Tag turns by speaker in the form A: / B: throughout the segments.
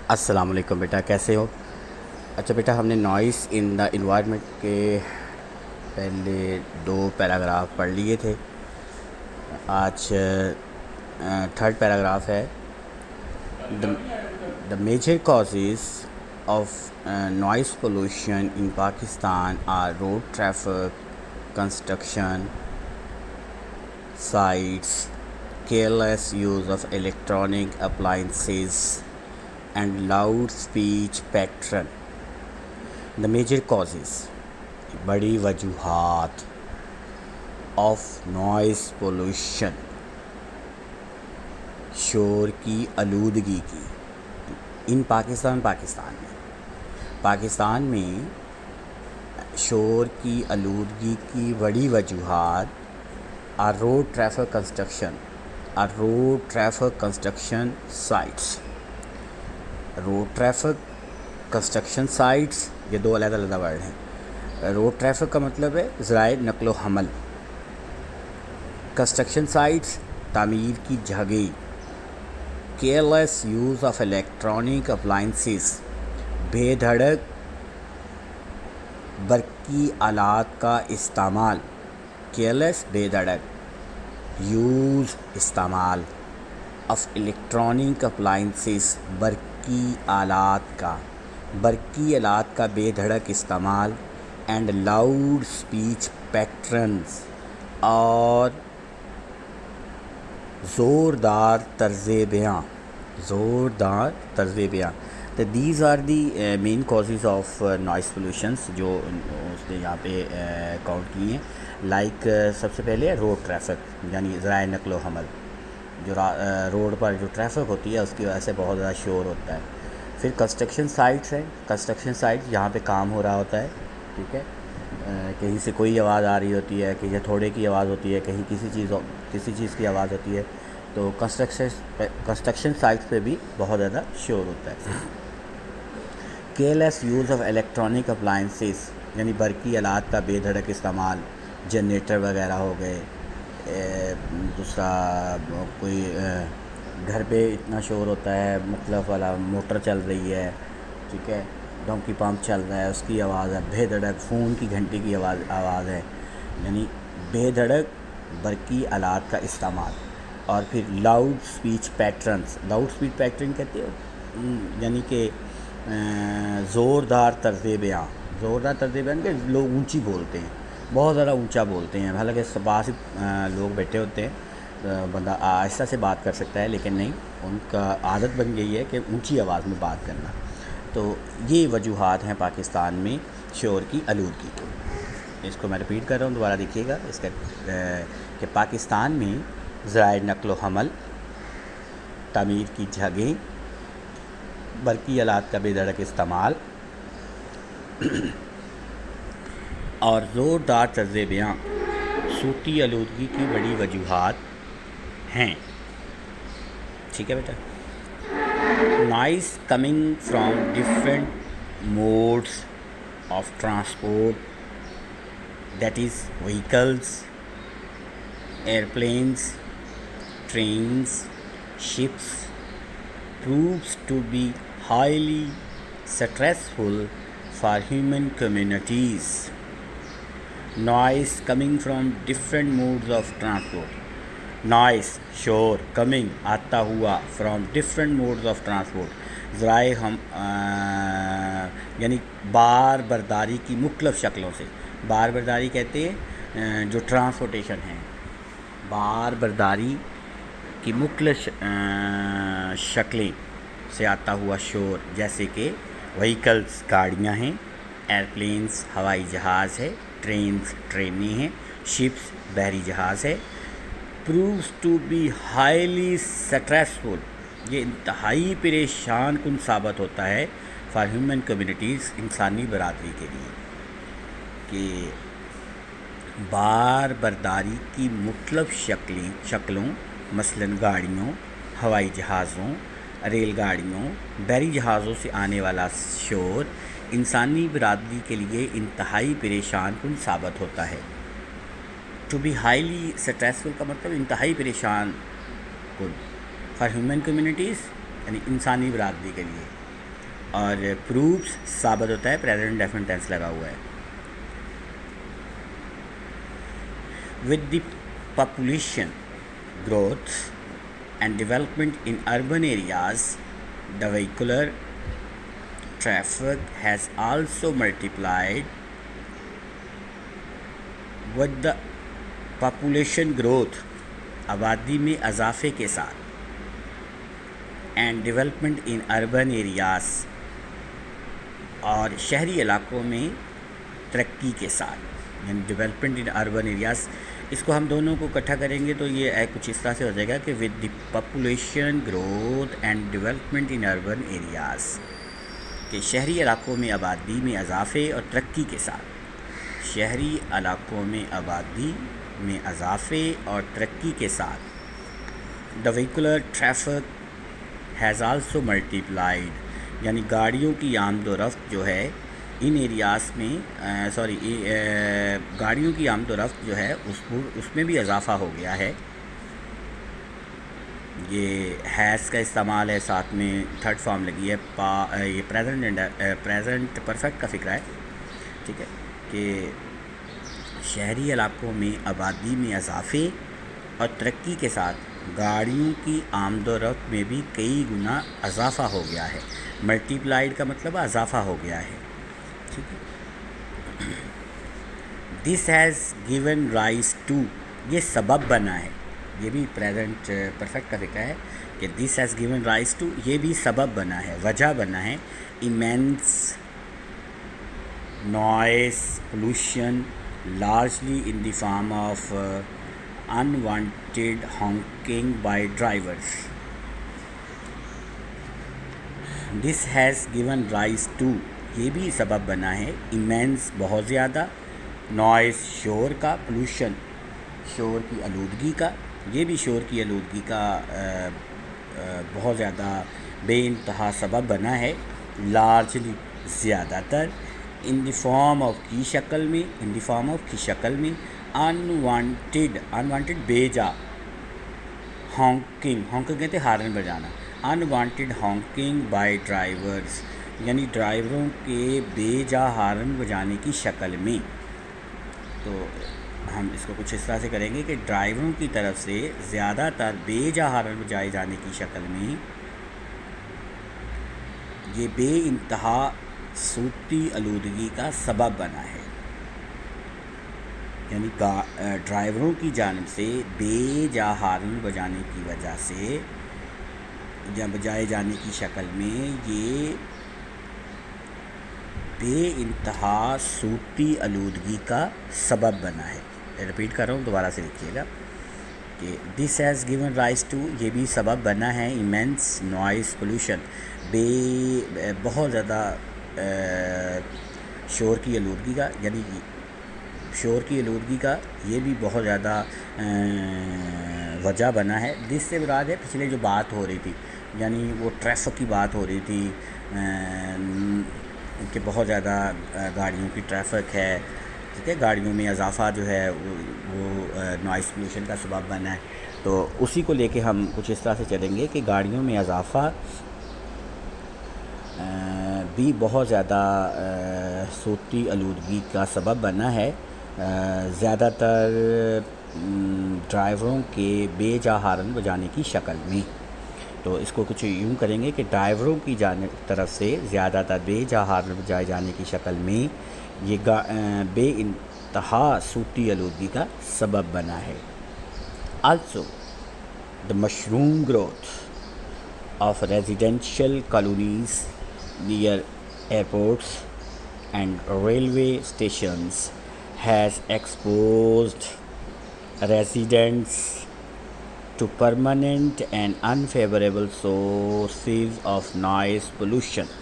A: السلام علیکم بیٹا، کیسے ہو؟ اچھا بیٹا، ہم نے نوائز ان دا انوائرمنٹ کے پہلے 2 پیراگراف پڑھ لیے تھے. آج 3rd پیراگراف ہے. The major causes of noise pollution in Pakistan are road traffic, construction sites, careless use of electronic appliances, and loud speech pattern. The major causes، بڑی وجوہات of noise pollution، شور کی آلودگی کی. ان پاکستان میں شور کی آلودگی کی بڑی وجوہات road traffic construction sites. Road traffic construction sites یہ 2 علیحدہ ورڈ ہیں. روڈ ٹریفک کا مطلب ہے ذرائع نقل و حمل، کنسٹرکشن سائٹس تعمیر کی جگہیں، careless use of electronic appliances بے دھڑک برقی آلات کا استعمال، کیئرلیس بے دھڑک یوز استعمال آف الیکٹرانک اپلائنسز برقی آلات کا بے دھڑک استعمال، اینڈ لاؤڈ اسپیچ پیٹرنز اور زوردار طرز بیاں. تو these are the main causes of noise pollutions جو اس نے یہاں پہ کاؤنٹ کی ہیں. لائک سب سے پہلے روڈ ٹریفک یعنی ذرائع نقل و حمل، جو روڈ پر جو ٹریفک ہوتی ہے اس کی وجہ سے بہت زیادہ شور ہوتا ہے. پھر کنسٹرکشن سائٹس ہیں، کنسٹرکشن سائٹس جہاں پہ کام ہو رہا ہوتا ہے، ٹھیک ہے، کہیں سے کوئی آواز آ رہی ہوتی ہے، کہیں تھوڑے کی آواز ہوتی ہے، کہیں کسی چیز کی آواز ہوتی ہے، تو کنسٹرکشن سائٹس پہ بھی بہت زیادہ شور ہوتا ہے. Careless use of electronic appliances یعنی برقی آلات کا بے دھڑک استعمال، جنریٹر وغیرہ ہو گئے. دوسرا کوئی گھر پہ اتنا شور ہوتا ہے، مختلف والا موٹر چل رہی ہے، ٹھیک ہے، ڈونکی پمپ چل رہا ہے، اس کی آواز ہے، بے دھڑک فون کی گھنٹی کی آواز ہے، یعنی بے دھڑک برقی آلات کا استعمال. اور پھر لاؤڈ اسپیچ پیٹرن کہتے ہیں یعنی کہ زوردار طرز بیاں کہ لوگ اونچی بولتے ہیں، بہت زیادہ اونچا بولتے ہیں. حالانکہ پاس لوگ بیٹھے ہوتے ہیں، بندہ آہستہ سے بات کر سکتا ہے، لیکن نہیں، ان کا عادت بن گئی ہے کہ اونچی آواز میں بات کرنا. تو یہ وجوہات ہیں پاکستان میں شور کی آلودگی کی. اس کو میں رپیٹ کر رہا ہوں، دوبارہ دیکھیے گا اس کا کہ پاکستان میں ذرائع نقل و حمل، تعمیر کی جگہیں، برقی آلات کا بے دھڑک استعمال اور زوردار طرز بیاں صوتی آلودگی کی بڑی وجوہات ہیں. ٹھیک ہے بیٹا. Noise coming from different modes of transport, that is vehicles, airplanes, trains, ships, proves to be highly stressful for human communities. Noise coming from different modes of transport. Noise شور، coming آتا ہوا، from different modes of transport ذرائع یعنی بار برداری کی مختلف شکلوں سے. بار برداری کہتے ہیں جو ٹرانسپورٹیشن ہے، بار برداری کی مختلف شکلیں سے آتا ہوا شور، جیسے کہ وہیکلز گاڑیاں ہیں، ایئرپلینز ہوائی جہاز ہے، ٹرینز ٹرینیں ہیں، شپس بحری جہاز ہے. پرووز ٹو بی ہائیلی سٹریسفل یہ انتہائی پریشان کن ثابت ہوتا ہے فار ہیومن کمیونٹیز انسانی برادری کے لیے، کہ بار برداری کی مختلف شکلوں مثلاً گاڑیوں، ہوائی جہازوں، ریل گاڑیوں، بحری جہازوں سے آنے والا شور انسانی برادری کے لیے انتہائی پریشان کن ثابت ہوتا ہے. ٹو بی ہائیلی سٹریسفل کا مطلب انتہائی پریشان کن فار ہیومن کمیونٹیز یعنی انسانی برادری کے لیے. اور پروفس ثابت ہوتا ہے پریزنٹ ڈیفینٹ ٹینس لگا ہوا ہے. With the population growth and development in urban areas, the vehicular traffic has also multiplied. With the population growth, آبادی میں اضافے کے ساتھ, and development in urban areas, اور شہری علاقوں میں ترقی کے ساتھ, یعنی ڈیولپمنٹ ان اربن ایریاز, اس کو ہم دونوں کو اکٹھا کریں گے تو یہ کچھ اس طرح سے ہو جائے گا کہ with the population growth and development in urban areas, کہ شہری علاقوں میں آبادی میں اضافے اور ترقی کے ساتھ, شہری علاقوں میں آبادی میں اضافے اور ترقی کے ساتھ, دا وہیکولر ٹریفک ہیز آلسو ملٹیپلائڈ, یعنی گاڑیوں کی آمد و رفت جو ہے ان ایریاز میں گاڑیوں کی آمد و رفت جو ہے اس میں بھی اضافہ ہو گیا ہے. یہ ہیز کا استعمال ہے, ساتھ میں تھرڈ فارم لگی ہے, یہ پریزنٹ پرفیکٹ کا فکرہ ہے, ٹھیک ہے, کہ شہری علاقوں میں آبادی میں اضافے اور ترقی کے ساتھ گاڑیوں کی آمد و رفت میں بھی کئی گنا اضافہ ہو گیا ہے. ملٹیپلائڈ کا مطلب اضافہ ہو گیا ہے, ٹھیک ہے. This has given rise to, یہ سبب بنا ہے, یہ بھی پریزنٹ پرفیکٹ کا فکر ہے کہ this has given rise to, یہ بھی سبب بنا ہے, وجہ بنا ہے, immense noise pollution largely in the form of unwanted honking by drivers. This has given rise to, یہ بھی سبب بنا ہے, immense بہت زیادہ, noise شور کا, pollution شور کی آلودگی کا, یہ بھی شور کی آلودگی کا بہت زیادہ بے انتہا سبب بنا ہے, largely زیادہ تر, ان دی فارم آف کی شکل میں, انوانٹیڈ بے جا, ہانکنگ کہتے ہیں ہارن بجانا, انوانٹیڈ ہانکنگ بائی ڈرائیورز, یعنی ڈرائیوروں کے بے جا ہارن بجانے کی شکل میں. تو ہم اس کو کچھ اس طرح سے کریں گے کہ ڈرائیوروں کی طرف سے زیادہ تر بے جا ہارن بجائے جانے کی شکل میں یہ بے انتہا صوتی آلودگی کا سبب بنا ہے, یعنی ڈرائیوروں کی جانب سے بے جا ہارن بجانے کی وجہ سے یا بجائے جانے کی شکل میں یہ بے انتہا صوتی آلودگی کا سبب بنا ہے. ریپیٹ کر رہا ہوں, دوبارہ سے لکھیے گا کہ this has given rise to, یہ بھی سبب بنا ہے, ایمینس نوائز پولوشن, بہت زیادہ شور کی آلودگی کا, یعنی شور کی آلودگی کا یہ بھی بہت زیادہ وجہ بنا ہے. جس سے مراد ہے پچھلے جو بات ہو رہی تھی, یعنی وہ ٹریفک کی بات ہو رہی تھی کہ بہت زیادہ گاڑیوں کی ٹریفک ہے, ٹھیک ہے, گاڑیوں میں اضافہ جو ہے وہ نوائز پولوشن کا سبب بنا ہے. تو اسی کو لے کے ہم کچھ اس طرح سے چلیں گے کہ گاڑیوں میں اضافہ بھی بہت زیادہ صوتی آلودگی کا سبب بنا ہے, زیادہ تر ڈرائیوروں کے بے جا ہارن بجانے کی شکل میں. تو اس کو کچھ یوں کریں گے کہ ڈرائیوروں کی طرف سے زیادہ تر بے جا ہارن بجائے جانے کی شکل میں یہ بے انتہا صوتی آلودگی کا سبب بنا ہے. Also the mushroom growth of residential colonies near airports and railway stations has exposed residents to permanent and unfavorable sources of noise pollution.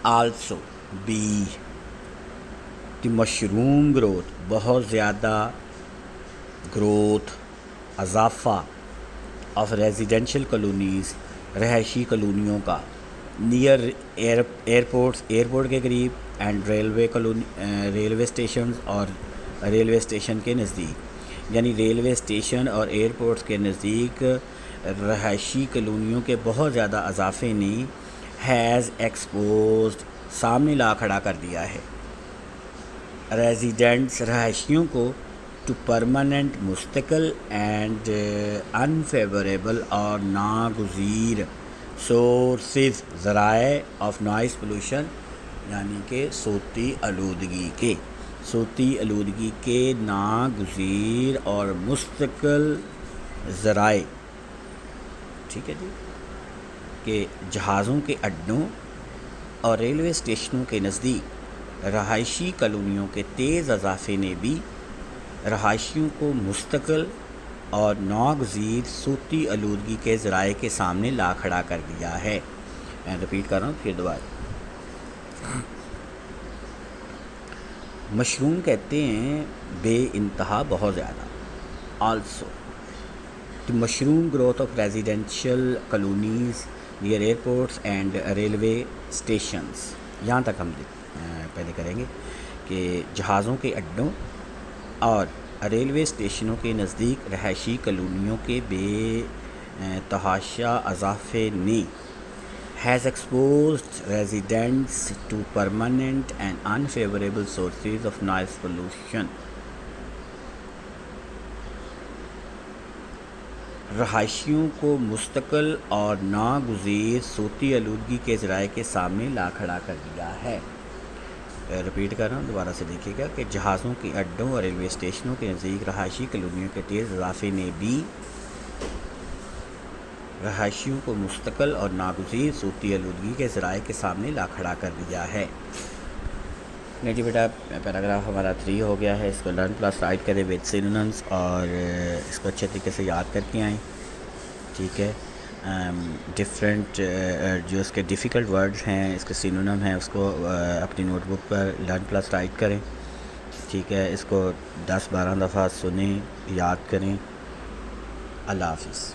A: Also B, the mushroom growth, بہت زیادہ growth, اضافہ of residential colonies, رہائشی کالونیوں کا, near airports, airport کے قریب, and railway stations, اور railway station کے نزدیک, یعنی ریلوے اسٹیشن اور ایئرپورٹس کے نزدیک رہائشی کالونیوں کے بہت زیادہ اضافے نے ہیز ایکسپوزڈ سامنے لا کھڑا کر دیا ہے ریزیڈنٹس رہائشیوں کو ٹو پرماننٹ مستقل اینڈ انفیوریبل اور ناگزیر سورسز ذرائع آف نوائز پولوشن یعنی کہ صوتی آلودگی کے ناگزیر اور مستقل ذرائع، ٹھیک ہے جی، کہ جہازوں کے اڈوں اور ریلوے اسٹیشنوں کے نزدیک رہائشی کالونیوں کے تیز اضافے نے بھی رہائشیوں کو مستقل اور ناگزیر صوتی آلودگی کے ذرائع کے سامنے لا کھڑا کر دیا ہے۔ میں رپیٹ کر رہا ہوں پھر دوبارہ۔ مشروم کہتے ہیں بے انتہا بہت زیادہ۔ Also the mushroom growth of residential colonies near airports and railway stations, یہاں تک ہم پہلے کریں گے کہ جہازوں کے اڈوں اور ریلوے اسٹیشنوں کے نزدیک رہائشی کالونیوں کے بے تحاشا اضافے نے has exposed residents to permanent and unfavorable sources of noise pollution۔ رہائشیوں کو مستقل اور ناگزیر صوتی آلودگی کے ذرائع کے سامنے لا کھڑا کر دیا ہے۔ رپیٹ کر رہا ہوں، دوبارہ سے دیکھیے گا کہ جہازوں کے اڈوں اور ریلوے اسٹیشنوں کے نزدیک رہائشی کالونیوں کے تیز اضافے نے بھی رہائشیوں کو مستقل اور ناگزیر صوتی آلودگی کے ذرائع کے سامنے لا کھڑا کر دیا ہے۔ نہیں جی بیٹا، پیراگراف ہمارا 3 ہو گیا ہے، اس کو لرن پلس رائٹ کریں وتھ سینونمز اور اس کو اچھے طریقے سے یاد کر کے آئیں، ٹھیک ہے۔ ڈفرینٹ جو اس کے ڈیفیکلٹ ورڈز ہیں، اس کے سینونم ہیں، اس کو اپنی نوٹ بک پر لرن پلس رائٹ کریں، ٹھیک ہے۔ اس کو 10-12 دفعہ سنیں، یاد کریں۔ اللہ حافظ۔